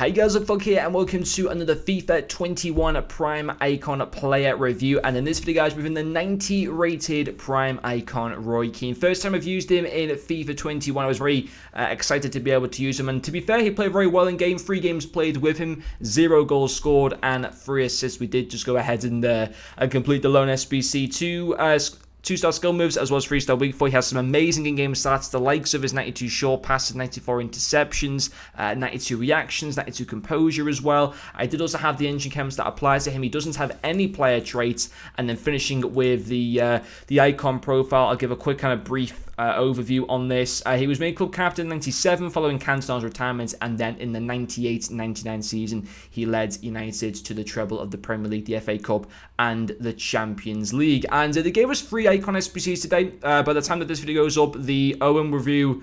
Hi guys, Vlog here and welcome to another FIFA 21 Prime Icon player review. And in this video guys, we're in the 90 rated Prime Icon Roy Keane. First time I've used him in FIFA 21. I was very excited to be able to use him, and to be fair, he played very well in game. 3 games played with him, 0 goals scored and 3 assists. We did just go ahead and complete the loan SBC to 2-star skill moves as well as 3-star weak 4. He has some amazing in-game stats, the likes of his 92 short passes, 94 interceptions, 92 reactions, 92 composure as well. I did also have the engine chems that applies to him. He doesn't have any player traits. And then finishing with the icon profile, I'll give a quick kind of brief overview on this. He was made club captain in 97 following Cantona's retirement, and then in the 98-99 season he led United to the treble of the Premier League, the FA Cup and the Champions League. And they gave us 3 icon SBCs today. By the time that this video goes up, the Owen review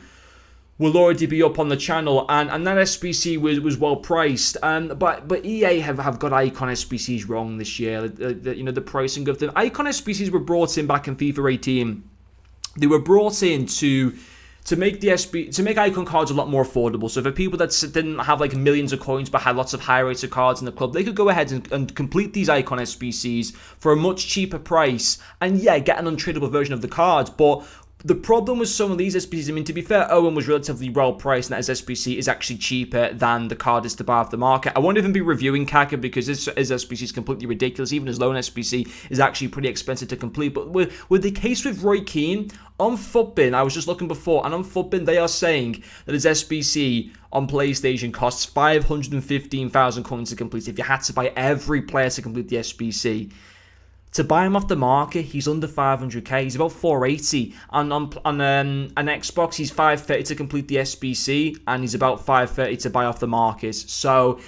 will already be up on the channel, and that SBC was well priced. But EA have got icon SBCs wrong this year. The pricing of them. Icon SBCs were brought in back in FIFA 18. They were brought in to make icon cards a lot more affordable. So for people that didn't have like millions of coins but had lots of high rated cards in the club, they could go ahead and complete these icon SBCs for a much cheaper price and yeah, get an untradeable version of the cards. But the problem with some of these SBCs, I mean, to be fair, Owen was relatively well priced, and that his SBC is actually cheaper than the card is to buy off the market. I won't even be reviewing Kaka because his SBC is completely ridiculous. Even his loan SBC is actually pretty expensive to complete. But with the case with Roy Keane, on Futbin, I was just looking before, and on Futbin they are saying that his SBC on PlayStation costs 515,000 coins to complete if you had to buy every player to complete the SBC. To buy him off the market, he's under 500k. He's about 480. And on an Xbox, he's 530 to complete the SBC, and he's about 530 to buy off the market. So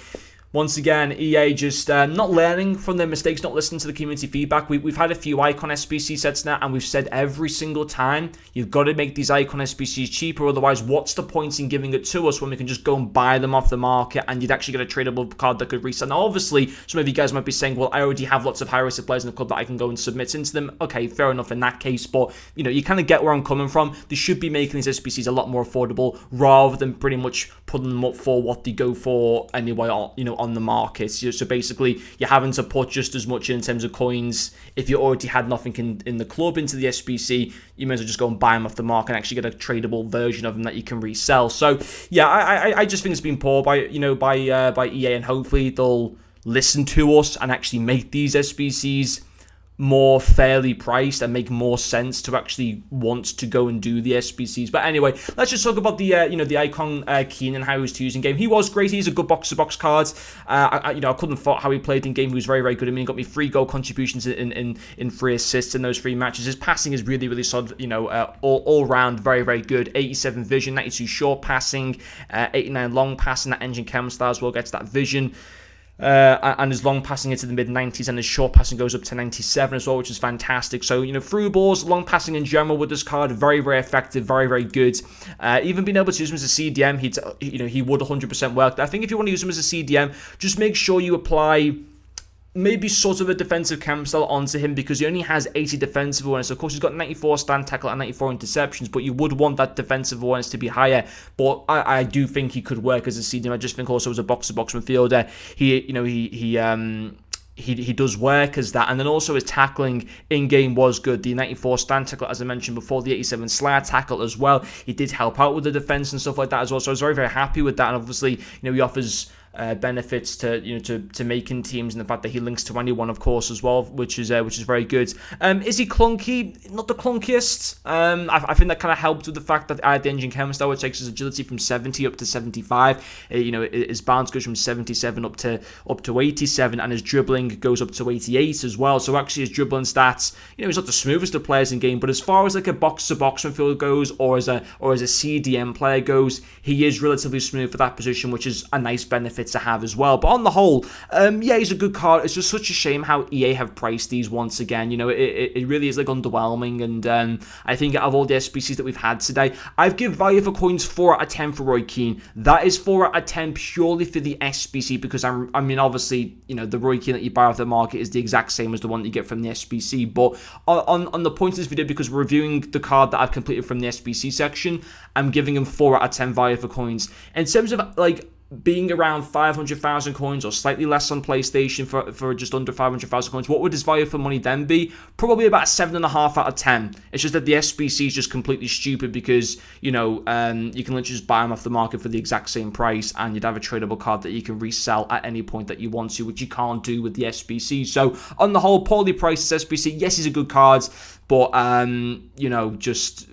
once again, EA just not learning from their mistakes, not listening to the community feedback. We've had a few icon SBC sets now, and we've said every single time, you've got to make these icon SBCs cheaper. Otherwise, what's the point in giving it to us when we can just go and buy them off the market and you'd actually get a tradable card that could resell? Now, obviously, some of you guys might be saying, well, I already have lots of high-rated players in the club that I can go and submit into them. Okay, fair enough in that case, but you kind of get where I'm coming from. They should be making these SBCs a lot more affordable rather than pretty much putting them up for what they go for anyway, on the market. So basically, you're having to put just as much in terms of coins. If you already had nothing in the club into the SBC, you may as well just go and buy them off the market and actually get a tradable version of them that you can resell. So yeah, I just think it's been poor by EA, and hopefully they'll listen to us and actually make these SBCs more fairly priced and make more sense to actually want to go and do the SBCs. But anyway, let's just talk about the the icon Keane and how he was to use in game. He was great. He's a good box-to-box card. I couldn't fault how he played in game. He was very, very good. I mean, he got me 3 goal contributions in 3 assists in those 3 matches. His passing is really, really solid. All round very, very good. 87 vision, 92 short passing, 89 long passing. That engine chem star as well gets that vision. And his long passing into the mid-90s, and his short passing goes up to 97 as well, which is fantastic. So, through balls, long passing in general with this card, very, very effective, very, very good. Even being able to use him as a CDM, he would 100% work. I think if you want to use him as a CDM, just make sure you apply maybe sort of a defensive cam style onto him, because he only has 80 defensive awareness. Of course, he's got 94 stand tackle and 94 interceptions, but you would want that defensive awareness to be higher. But I do think he could work as a CDM. I just think also as a box-to-box midfielder, he does work as that. And then also his tackling in game was good. The 94 stand tackle, as I mentioned before, the 87 slide tackle as well. He did help out with the defense and stuff like that as well. So I was very, very happy with that. And obviously, he offers benefits to making teams, and the fact that he links to anyone, of course, as well, which is very good. Is he clunky? Not the clunkiest. I think that kind of helped with the fact that I had the engine chem star, which takes his agility from 70 up to 75. His bounce goes from 77 up to 87, and his dribbling goes up to 88 as well. So actually, his dribbling stats, he's not the smoothest of players in game, but as far as like a box-to-box midfielder goes, or as a CDM player goes, he is relatively smooth for that position, which is a nice benefit to have as well. But on the whole, yeah, he's a good card. It's just such a shame how EA have priced these once again. It really is like underwhelming, and I think out of all the SBCs that we've had today, I've given value for coins 4 out of 10 for Roy Keane. That is 4 out of 10 purely for the SBC, because I mean obviously the Roy Keane that you buy off the market is the exact same as the one that you get from the SBC. But on the point of this video, because we're reviewing the card that I've completed from the SBC section, I'm giving him 4 out of 10 value for coins. In terms of like being around 500,000 coins or slightly less on PlayStation for just under 500,000 coins, what would his value for money then be? Probably about 7.5 out of 10. It's just that the SBC is just completely stupid because, you know, you can literally just buy them off the market for the exact same price, and you'd have a tradable card that you can resell at any point that you want to, which you can't do with the SBC. So on the whole, poorly priced SBC. Yes, he's a good card, but you know, just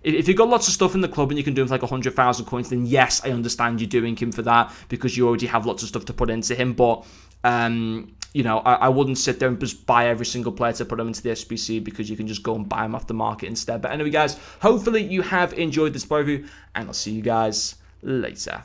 if you've got lots of stuff in the club and you can do him for like 100,000 coins, then yes, I understand you doing him for that because you already have lots of stuff to put into him. But you know, I wouldn't sit there and just buy every single player to put him into the SBC because you can just go and buy him off the market instead. But anyway, guys, hopefully you have enjoyed this review, and I'll see you guys later.